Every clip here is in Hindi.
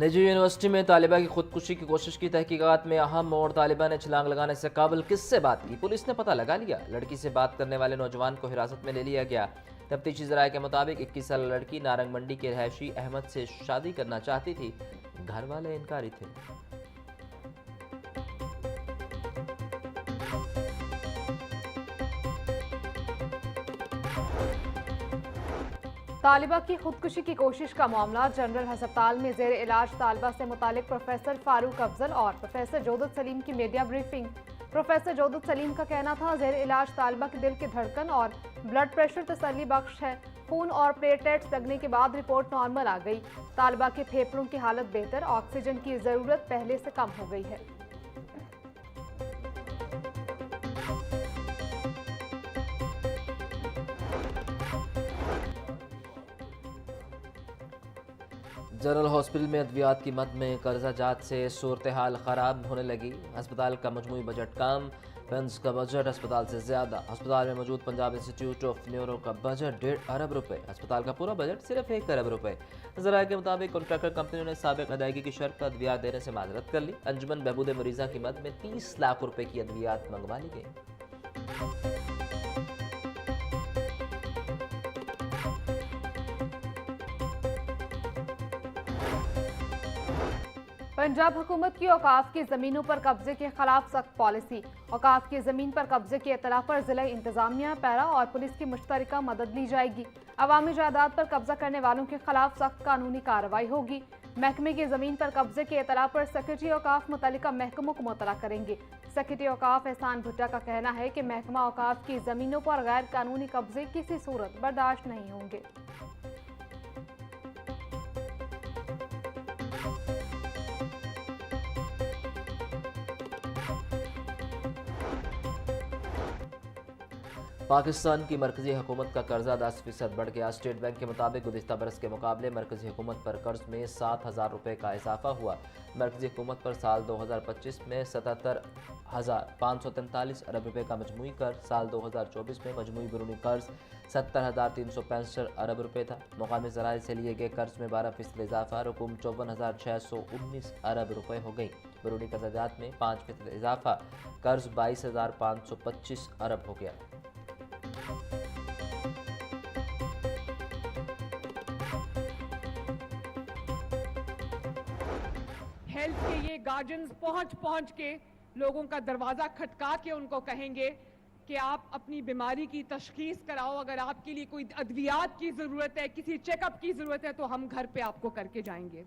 निजी यूनिवर्सिटी में तालिबा की खुदकुशी की कोशिश की तहकीकात में अहम मोड़। तालिबा ने छलांग लगाने से काबिल किससे बात की? पुलिस ने पता लगा लिया। लड़की से बात करने वाले नौजवान को हिरासत में ले लिया गया। तफ्तीशी जराये के मुताबिक 21 साल लड़की नारंग मंडी के रहायशी अहमद से शादी करना चाहती थी। घर वाले इनकारी थे। तालिबा की खुदकुशी की कोशिश का मामला। जनरल अस्पताल में जेर इलाज तालिबा से मुतालिक प्रोफेसर फारूक अफजल और प्रोफेसर जोदत सलीम की मीडिया ब्रीफिंग। प्रोफेसर जोदत सलीम का कहना था, जेर इलाज तालिबा के दिल की धड़कन और ब्लड प्रेशर तसल्ली बख्श है। खून और प्लेटलेट्स लगने के बाद रिपोर्ट नॉर्मल आ गई। तालिबा के फेफड़ों की हालत बेहतर, ऑक्सीजन की जरूरत पहले से कम हो गई है। जनरल हॉस्पिटल में अद्वियात की मद में कर्जा जात से सूरत हाल ख़राब होने लगी। अस्पताल का मजमूई बजट कम, फंड्स का बजट अस्पताल से ज़्यादा। अस्पताल में मौजूद पंजाब इंस्टीट्यूट ऑफ न्यूरो का बजट 1.5 अरब रुपए। अस्पताल का पूरा बजट सिर्फ 1 अरब रुपए। ज़राये के मुताबिक कॉन्ट्रैक्टर कंपनियों ने साबिक अदायगी की शर्त पर अद्वियात देने से माजरत कर ली। अंजुमन बहबूद मरीज़ा की मद में 30 लाख रुपए की अद्वियात मंगवा ली गई। पंजाब हुकूमत की औकाफ की ज़मीनों पर कब्जे के खिलाफ सख्त पॉलिसी। औकाफ की ज़मीन पर कब्जे की इतला पर ज़िला इंतजामिया, पैरा और पुलिस की मुश्तरका मदद ली जाएगी। अवामी जायदाद पर कब्जा करने वालों के खिलाफ सख्त कानूनी कार्रवाई होगी। महकमे की ज़मीन पर कब्जे की इतला पर सेक्रेटरी औकाफ मुतल्लिका महकमों को मुतला करेंगे। सेक्रेटरी औकाफ एहसान भुट्टा का कहना है कि महकमा औकाफ की ज़मीनों पर गैर कानूनी कब्जे किसी सूरत बर्दाश्त नहीं होंगे। पाकिस्तान की मरकजी हुकूमत का कर्जा 10% बढ़ गया। स्टेट बैंक के मुताबिक गुज़िश्ता बरस के मुकाबले मरकजी हुकूमत पर कर्ज में 7,000 रुपये का इजाफा हुआ। मरकजी हुकूमत पर साल 2025 में 77,543 अरब रुपये का मजमूई कर्ज, साल 2024 में मजमूई बैरूनी कर्ज 70,365 अरब रुपये था। मुकामी ज़राए से लिए गए कर्ज में 12% इजाफा, रकूम 54,619 अरब रुपये हो गई। बैरूनी कर्जात में 5% इजाफा, कर्ज 22,525 अरब हो गया। हेल्थ के ये गार्जियंस पहुंच के लोगों का दरवाजा खटका के उनको कहेंगे कि आप अपनी बीमारी की तशखीस कराओ। अगर आपके लिए कोई अद्वियात की जरूरत है, किसी चेकअप की जरूरत है, तो हम घर पे आपको करके जाएंगे।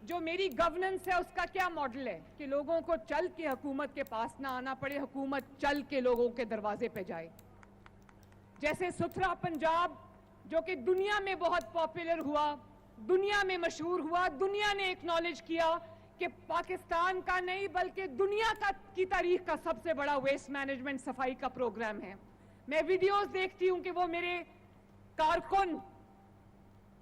जो मेरी गवर्नेंस है उसका क्या मॉडल है कि लोगों को चल के हुकूमत के पास ना आना पड़े, हुकूमत चल के लोगों के दरवाजे पे जाए। जैसे सुथरा पंजाब जो कि दुनिया में बहुत पॉपुलर हुआ, दुनिया में मशहूर हुआ, दुनिया ने एक्नॉलेज किया कि पाकिस्तान का नहीं बल्कि दुनिया का की तारीख का सबसे बड़ा वेस्ट मैनेजमेंट सफाई का प्रोग्राम है। मैं वीडियोस देखती हूं कि वो मेरे कारकुन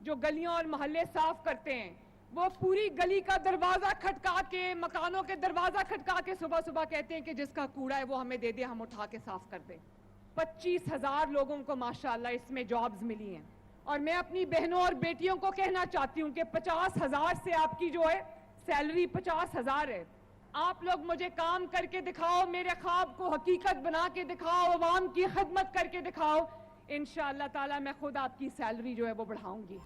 जो गलियों और मोहल्ले साफ करते हैं, वो पूरी गली का दरवाजा खटका के, मकानों के दरवाजा खटका के सुबह सुबह कहते हैं कि जिसका कूड़ा है वो हमें दे दे, हम उठा के साफ कर दें। 25,000 लोगों को माशाअल्लाह इसमें जॉब्स मिली हैं। और मैं अपनी बहनों और बेटियों को कहना चाहती हूं कि 50,000 से आपकी जो है सैलरी 50,000 है। आप लोग मुझे काम करके दिखाओ, मेरे ख्वाब को हकीकत बना के दिखाओ, अवाम की खिदमत करके दिखाओ, इंशाअल्लाह ताला मैं खुद आपकी सैलरी जो है वो बढ़ाऊंगी।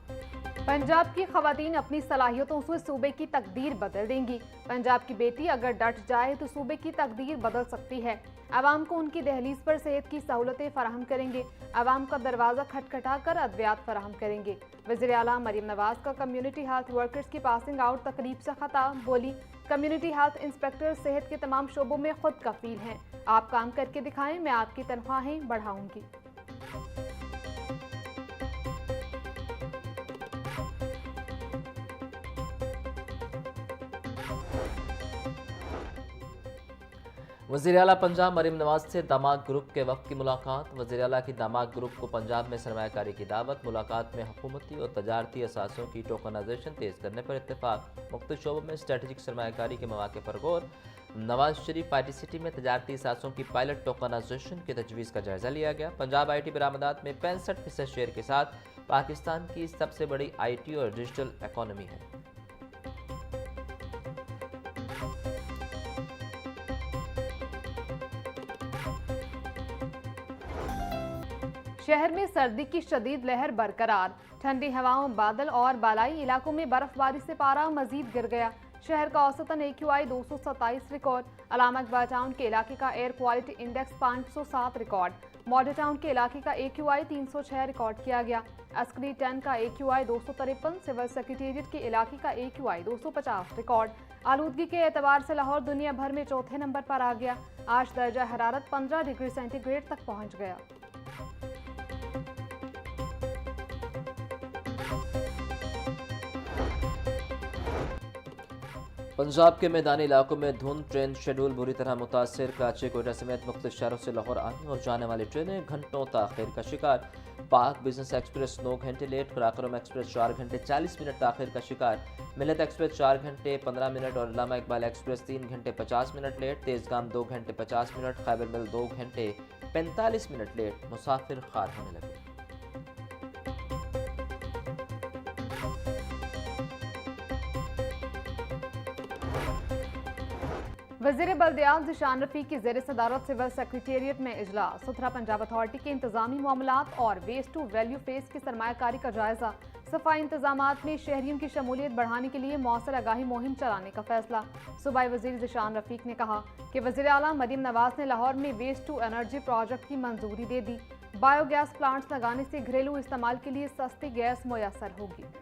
पंजाब की खवातीन अपनी सलाहियतों से सूबे की तकदीर बदल देंगी। पंजाब की बेटी अगर डट जाए तो सूबे की तकदीर बदल सकती है। आवाम को उनकी दहलीज पर सेहत की सहूलतें फराहम करेंगे। आवाम का दरवाज़ा खटखटा कर अद्वियात फराहम करेंगे। वज़ीर आला मरीम नवाज का कम्युनिटी हेल्थ वर्कर्स की पासिंग आउट तकरीब से खिताब। बोली, कम्युनिटी हेल्थ इंस्पेक्टर सेहत के तमाम शोबों में खुद कफील हैं। आप काम करके दिखाएं, मैं आपकी तनख्वाहें बढ़ाऊंगी। वज़ीर आला पंजाब मरीम नवाज से दामाद ग्रुप के वफ़द की मुलाकात। वज़ीर आला की दामाद ग्रुप को पंजाब में सरमायाकारी की दावत। मुलाकात में हुकूमती और तजारती असासों की टोकनाइजेशन तेज़ करने पर इत्तेफाक। मुख्तलिफ शोबों में स्ट्रेटेजिक सरमायाकारी के मौके पर गौर। Nawaz Sharif I T city में तजारती असासों की पायलट टोकनाइजेशन की तजवीज़ का जायजा लिया गया। पंजाब आई टी बरामदात में 65% शेयर के साथ पाकिस्तान की सबसे बड़ी IT और डिजिटल इकॉनमी है। शहर में सर्दी की शदीद लहर बरकरार, ठंडी हवाओं, बादल और बालाई इलाकों में बर्फबारी से पारा मजीद गिर गया। शहर का औसतन AQI 227 record. Allama Iqbal town के इलाके का air quality index 507 record. Model town के इलाके का AQI 306 रिकॉर्ड किया गया। अस्करी 10 का AQI 253, सिविल सेक्रेटेरिएट के इलाके का AQI 250 रिकॉर्ड। आलूदगी के एतबार से लाहौर दुनिया भर में चौथे नंबर पर आ गया। आज दर्जा हरारत 15 डिग्री सेंटीग्रेड तक पहुंच गया। पंजाब के मैदानी इलाकों में धुंध, ट्रेन शेड्यूल बुरी तरह मुतासर। कराची, कोयटा समेत मुख्तलिफ शहरों से लाहौर आने और जाने वाली ट्रेनें घंटों ताखिर का शिकार। पाक बिजनेस एक्सप्रेस 9 घंटे लेट, कराकोरम एक्सप्रेस 4 घंटे 40 मिनट ताखिर का शिकार। मिलत एक्सप्रेस 4 घंटे 15 मिनट और अल्लामा इकबाल एक्सप्रेस 3 घंटे 50 मिनट लेट। तेजगाम 2 घंटे 50 मिनट, खैबर मिल 2 घंटे 45 मिनट लेट। मुसाफिर खार होने लगे। वज़ीर बल्दियात ज़ीशान रफ़ीक की ज़ेर सदारत सिविल सेक्रेटेरिएट में इजलास। सुथरा पंजाब अथॉरिटी के इंतजामी मामलात और वेस्ट टू वैल्यू फेस की सरमायाकारी का जायजा। सफाई इंतजामात में शहरियों की शमूलियत बढ़ाने के लिए मौसर आगाही मुहिम चलाने का फैसला। सूबाई वज़ीर ज़ीशान रफ़ीक ने कहा कि वज़ीर आला मरीम नवाज ने लाहौर में वेस्ट टू एनर्जी प्रोजेक्ट की मंजूरी दे दी। बायोगैस प्लांट्स लगाने से घरेलू इस्तेमाल के लिए सस्ती गैस मुयसर होगी।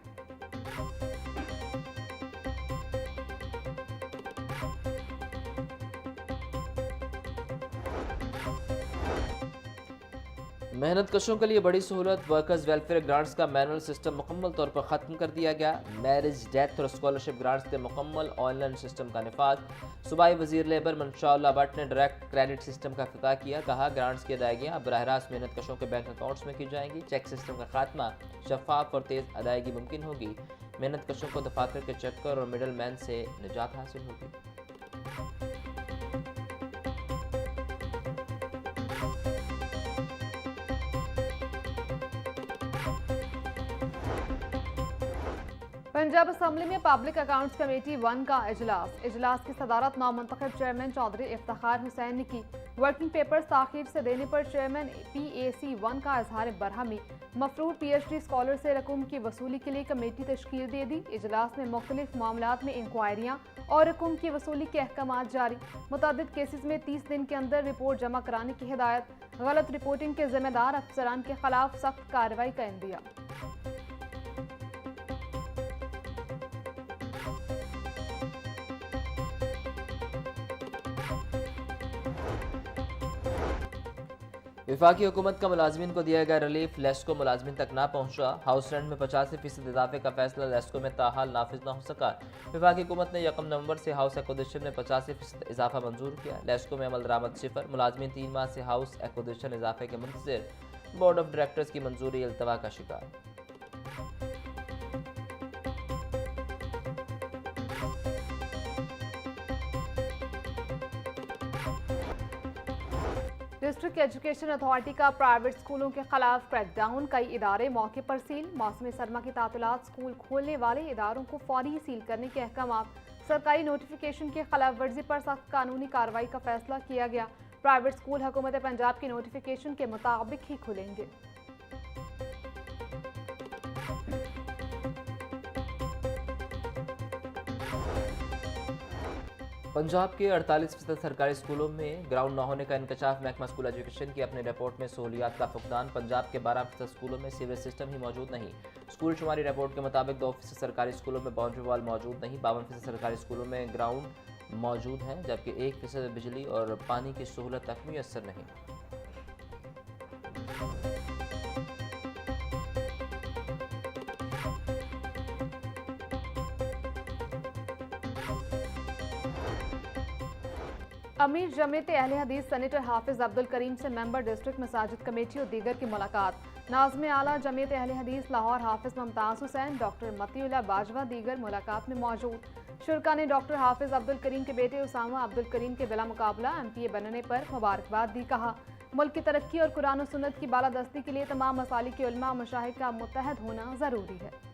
मेहनत कशों के लिए बड़ी सहूलत। वर्कर्स वेलफेयर ग्रांट्स का मैनुअल सिस्टम मुकम्मल तौर पर ख़त्म कर दिया गया। मैरिज, डेथ और स्कॉलरशिप ग्रांट्स के मुकम्मल ऑनलाइन सिस्टम का निफाज। सूबाई वज़ीर लेबर मनशाउल्लाह भट्ट ने डायरेक्ट क्रेडिट सिस्टम का इफ्तिताह किया। कहा, ग्रांट्स की अदायगियाँ अब बराह रास्त मेहनत कशों के बैंक अकाउंट्स में की जाएंगी। चेक सिस्टम का खात्मा, शफाफ और तेज़ अदायगी मुमकिन होगी। मेहनत कशों को दफातर के चक्कर और मिडल मैन से निजात हासिल होगी। पंजाब असम्बली में पब्लिक अकाउंट्स कमेटी 1 का इजलास की सदारत नामुंतखब चेयरमैन चौधरी इफ्तिखार हुसैन ने की। वर्किंग पेपर्स ताखीर से देने पर चेयरमैन PAC 1 का इजहार बरहमी। मफरूर PhD स्कॉलर से रकूम की वसूली के लिए कमेटी तश्कील दे दी। इजलास में मुख्तलिफ मामलात में इंक्वायरियाँ और रकूम की वसूली के अहकामात जारी। मुतअद्दिद केसेस में 30 दिन के अंदर रिपोर्ट जमा कराने की हिदायत। गलत रिपोर्टिंग के जिम्मेदार अफसरान के खिलाफ सख्त कार्रवाई का इंदिया। वफाकी हुकूमत का मुलाजमीन को दिया गया रिलीफ लेस्को मुलाजमीन तक ना पहुंचा। हाउस रेंट में 85% इजाफे का फैसला लेस्को में ताहाल नाफिज ना हो सका। वफाकी हुकूमत ने 1 नवंबर से हाउस एक्विजिशन में 85% इजाफा मंजूर किया। लेस्को में अमल दरामद 0। मुलाजमीन 3 माह से हाउस एक्विजिशन इजाफे के मुंतज़िर। बोर्ड ऑफ डायरेक्टर्स की मंजूरी इल्तवा का शिकार। डिस्ट्रिक्ट एजुकेशन अथॉरिटी का प्राइवेट स्कूलों के खिलाफ क्रैकडाउन। कई इदारे मौके पर सील। मौसम सरमा की तातीलात स्कूल खोलने वाले इदारों को फौरी सील करने के अहकाम। सरकारी नोटिफिकेशन की खिलाफ वर्जी पर सख्त कानूनी कार्रवाई का फैसला किया गया। प्राइवेट स्कूल हुकूमत पंजाब के नोटिफिकेशन के मुताबिक ही खुलेंगे। पंजाब के 48% सरकारी स्कूलों में ग्राउंड न होने का इंकशाफ। महकमा स्कूल एजुकेशन की अपनी रिपोर्ट में सहूलियात का फुकदान। पंजाब के 12% स्कूलों में सीवरेज सिस्टम ही मौजूद नहीं। स्कूल शुमारी रिपोर्ट के मुताबिक 2% सरकारी स्कूलों में बाउंड्री वॉल मौजूद नहीं। 52% सरकारी स्कूलों में ग्राउंड मौजूद हैं, जबकि 1% बिजली और पानी की सहूलत तक मुयस्सर नहीं। अमीर जमीयत अहले हदीस सेनेटर हाफिज अब्दुल करीम से मेंबर डिस्ट्रिक्ट मसाजिद कमेटी और दीगर की मुलाकात। नाज़िम आला जमीयत अहले हदीस लाहौर हाफिज मुमताज़ हुसैन, डॉक्टर मतीउल्लाह बाजवा दीगर मुलाकात में मौजूद। शुरका ने डॉक्टर हाफिज अब्दुल करीम के बेटे उसामा अब्दुल करीम के बिला मुकाबला MPA बनने पर मुबारकबाद दी। कहा, मुल्क की तरक्की और कुरान और सुन्नत की बालादस्ती के लिए तमाम मसालिक के उलमा और मशाइख का मुत्तहद होना ज़रूरी है।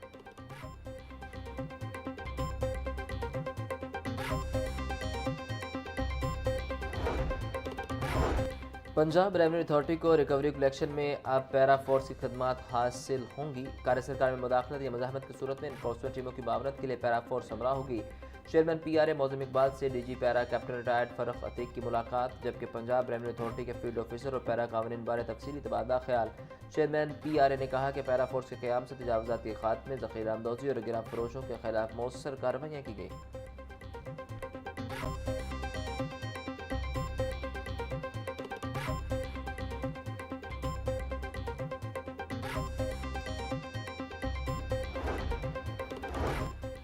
पंजाब रेवेन्यू अथॉरिटी को रिकवरी कलेक्शन में अब पैरा फोर्स की खदमात हासिल होंगी। कार्य सरकार में मुदाखलत या मज़ाहमत की सूरत में इन्फोर्समेंट टीमों की मावनत के लिए पैरा फोर्स हमरा होगी। चेयरमैन PRA मौज़म इकबाल से DG PERA captain retired Farrukh Atiq की मुलाकात, जबकि पंजाब रेवेन्यू अथॉरिटी के फील्ड ऑफिसर और पैरा कानून बारे तफसीली तबादला ख्याल। चेयरमैन PRA ने कहा कि पैरा फोर्स के क़याम से तजावुज़ात के खात्मे, ज़ख़ीरा अंदोज़ी और गिरफ्त फरोशों के खिलाफ मौसर कार्रवाइयाँ की गई।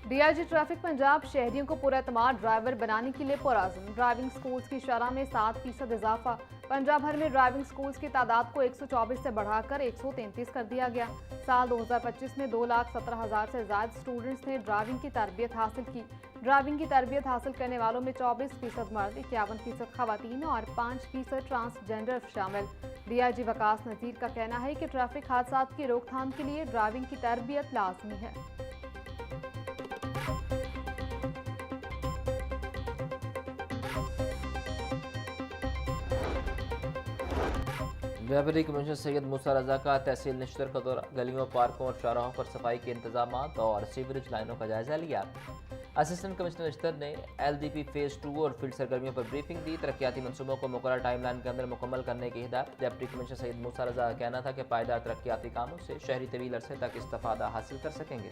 DIG ट्रैफिक पंजाब शहरियों को पुरएतमाद ड्राइवर बनाने के लिए पुरअज़्म। ड्राइविंग स्कूल्स की शरह में 7% इजाफा। पंजाब भर में ड्राइविंग स्कूल्स की तादाद को 124 से बढ़ाकर 133 कर दिया गया। साल 2025 में 2,17,000 से ज़्यादा स्टूडेंट्स ने ड्राइविंग की तरबियत हासिल की। ड्राइविंग की तरबियत हासिल करने वालों में 24% मर्द, 51% खवातीन और 5% ट्रांसजेंडर शामिल। DIG वकास नज़ीर का कहना है कि ट्रैफिक हादसात की रोकथाम के लिए ड्राइविंग की तरबियत लाजमी है। व्यापारी कमिश्नर सैयद मूसा रजा का तहसील निश्तर का दौरा, गलियों, पार्कों और चौराहों पर सफाई के इंतजाम और सीवरेज लाइनों का जायजा लिया। असिस्टेंट कमिश्नर निश्तर ने LDP फेज़ 2 और फील्ड सरगर्मियों पर ब्रीफिंग दी। तरक्याती मनसूबों को मुकर्रर टाइमलाइन के अंदर मुकम्मल करने की हिदायत। डिप्टी कमिश्नर सैयद मूसा रजा का कहना था कि पायदार तरक्याती कामों से शहरी तवील अरसे तक इस्तेफादा हासिल कर सकेंगे।